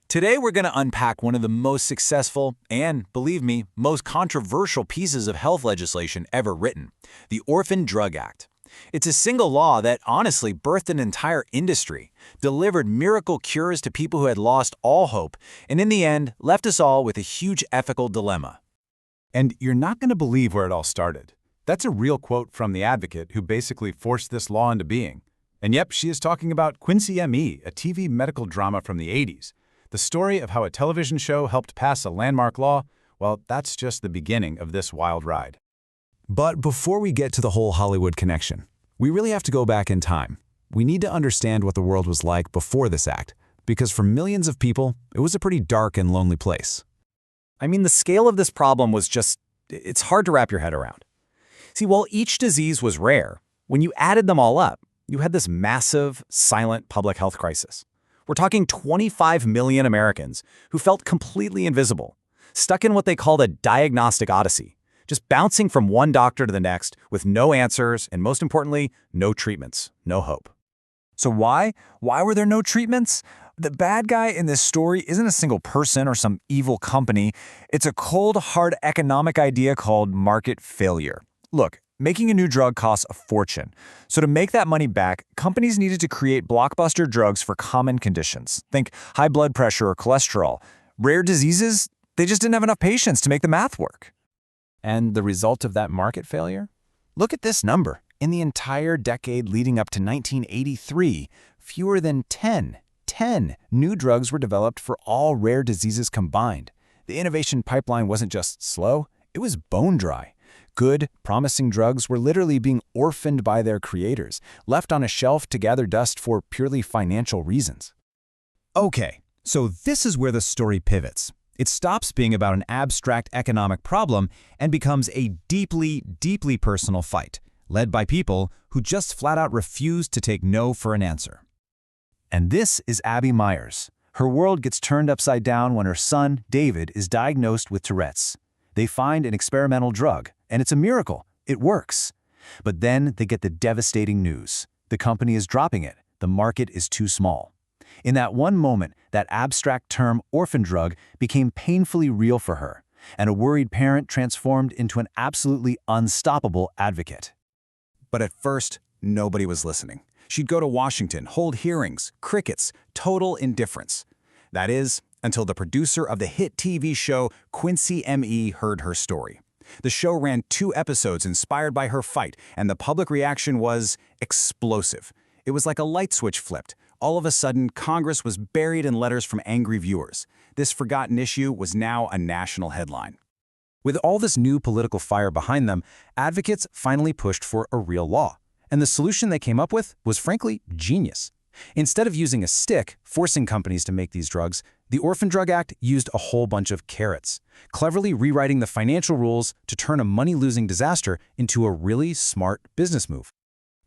Today we're going to unpack one of the most successful and, believe me, most controversial pieces of health legislation ever written, the Orphan Drug Act. It's a single law that honestly birthed an entire industry, delivered miracle cures to people who had lost all hope, and in the end left us all with a huge ethical dilemma. And you're not going to believe where it all started. That's a real quote from the advocate who basically forced this law into being. And yep, she is talking about Quincy M.E., a TV medical drama from the 80s. The story of how a television show helped pass a landmark law, well, that's just the beginning of this wild ride. But before we get to the whole Hollywood connection, we really have to go back in time. We need to understand what the world was like before this act, because for millions of people, it was a pretty dark and lonely place. I mean, the scale of this problem was it's hard to wrap your head around. See, while each disease was rare, when you added them all up, you had this massive, silent public health crisis. We're talking 25 million Americans who felt completely invisible, stuck in what they called a diagnostic odyssey, just bouncing from one doctor to the next with no answers and, most importantly, no treatments, no hope. So why? Why were there no treatments? The bad guy in this story isn't a single person or some evil company. It's a cold, hard economic idea called market failure. Look, making a new drug costs a fortune. So to make that money back, companies needed to create blockbuster drugs for common conditions. Think high blood pressure or cholesterol. Rare diseases, they just didn't have enough patients to make the math work. And the result of that market failure? Look at this number. In the entire decade leading up to 1983, fewer than 10 new drugs were developed for all rare diseases combined. The innovation pipeline wasn't just slow, it was bone dry. Good, promising drugs were literally being orphaned by their creators, left on a shelf to gather dust for purely financial reasons. Okay, so this is where the story pivots. It stops being about an abstract economic problem and becomes a deeply, deeply personal fight, led by people who just flat out refuse to take no for an answer. And this is Abby Myers. Her world gets turned upside down when her son, David, is diagnosed with Tourette's. They find an experimental drug, and it's a miracle. It works. But then they get the devastating news. The company is dropping it. The market is too small. In that one moment, that abstract term, orphan drug, became painfully real for her, and a worried parent transformed into an absolutely unstoppable advocate. But at first, nobody was listening. She'd go to Washington, hold hearings, crickets, total indifference. That is, until the producer of the hit TV show Quincy M.E. heard her story. The show ran 2 episodes inspired by her fight, and the public reaction was explosive. It was like a light switch flipped. All of a sudden, Congress was buried in letters from angry viewers. This forgotten issue was now a national headline. With all this new political fire behind them, advocates finally pushed for a real law. And the solution they came up with was frankly genius. Instead of using a stick, forcing companies to make these drugs, the Orphan Drug Act used a whole bunch of carrots, cleverly rewriting the financial rules to turn a money-losing disaster into a really smart business move.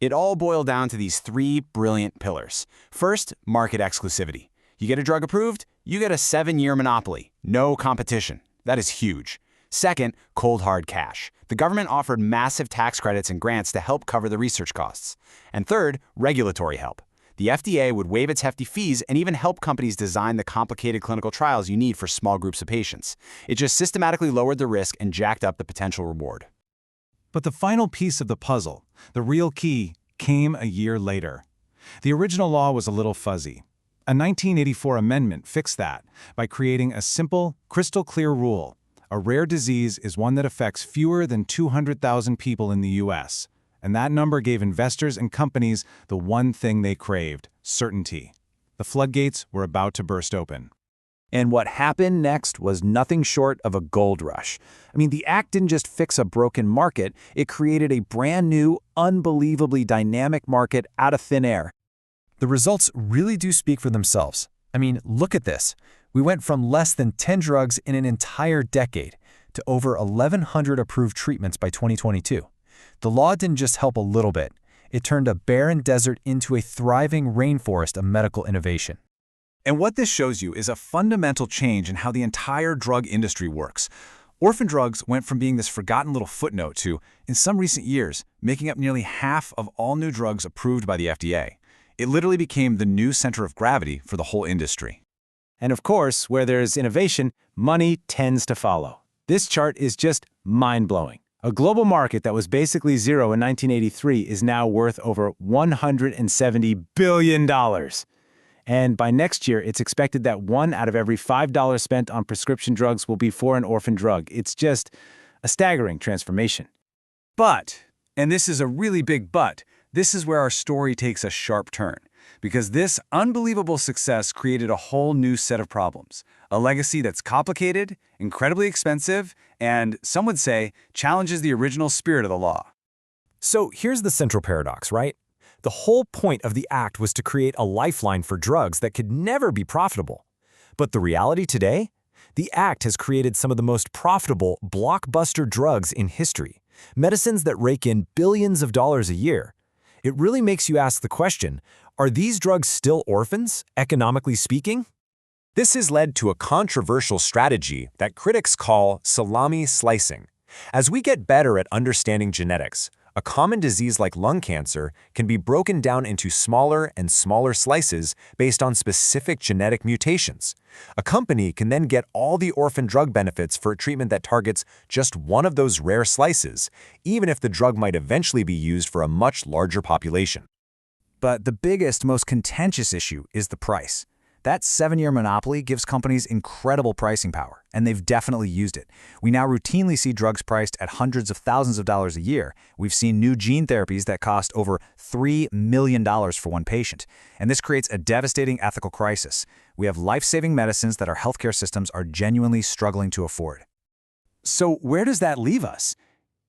It all boiled down to these 3 brilliant pillars. First, market exclusivity. You get a drug approved, you get a 7-year monopoly. No competition. That is huge. Second, cold hard cash. The government offered massive tax credits and grants to help cover the research costs. And third, regulatory help. The FDA would waive its hefty fees and even help companies design the complicated clinical trials you need for small groups of patients. It just systematically lowered the risk and jacked up the potential reward. But the final piece of the puzzle, the real key, came a year later. The original law was a little fuzzy. A 1984 amendment fixed that by creating a simple, crystal-clear rule. A rare disease is one that affects fewer than 200,000 people in the U.S., and that number gave investors and companies the one thing they craved: certainty. The floodgates were about to burst open. And what happened next was nothing short of a gold rush. I mean, the act didn't just fix a broken market, it created a brand new, unbelievably dynamic market out of thin air. The results really do speak for themselves. I mean, look at this. We went from less than 10 drugs in an entire decade to over 1,100 approved treatments by 2022. The law didn't just help a little bit. It turned a barren desert into a thriving rainforest of medical innovation. And what this shows you is a fundamental change in how the entire drug industry works. Orphan drugs went from being this forgotten little footnote to, in some recent years, making up nearly half of all new drugs approved by the FDA. It literally became the new center of gravity for the whole industry. And of course, where there's innovation, money tends to follow. This chart is just mind-blowing. A global market that was basically zero in 1983 is now worth over $170 billion. And by next year, it's expected that 1 out of every $5 spent on prescription drugs will be for an orphan drug. It's just a staggering transformation. But, and this is a really big but, this is where our story takes a sharp turn. Because this unbelievable success created a whole new set of problems. A legacy that's complicated, incredibly expensive, and, some would say, challenges the original spirit of the law. So here's the central paradox, right? The whole point of the act was to create a lifeline for drugs that could never be profitable. But the reality today? The act has created some of the most profitable, blockbuster drugs in history, medicines that rake in billions of dollars a year. It really makes you ask the question, are these drugs still orphans, economically speaking? This has led to a controversial strategy that critics call salami slicing. As we get better at understanding genetics, a common disease like lung cancer can be broken down into smaller and smaller slices based on specific genetic mutations. A company can then get all the orphan drug benefits for a treatment that targets just one of those rare slices, even if the drug might eventually be used for a much larger population. But the biggest, most contentious issue is the price. That 7-year monopoly gives companies incredible pricing power, and they've definitely used it. We now routinely see drugs priced at hundreds of thousands of dollars a year. We've seen new gene therapies that cost over $3 million for one patient. And this creates a devastating ethical crisis. We have life-saving medicines that our healthcare systems are genuinely struggling to afford. So where does that leave us?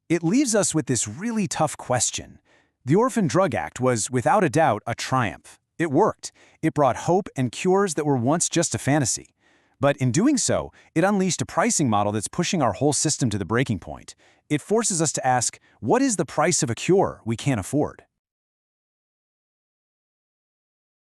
It leaves us with this really tough question. The Orphan Drug Act was, without a doubt, a triumph. It worked. It brought hope and cures that were once just a fantasy. But in doing so, it unleashed a pricing model that's pushing our whole system to the breaking point. It forces us to ask, what is the price of a cure we can't afford?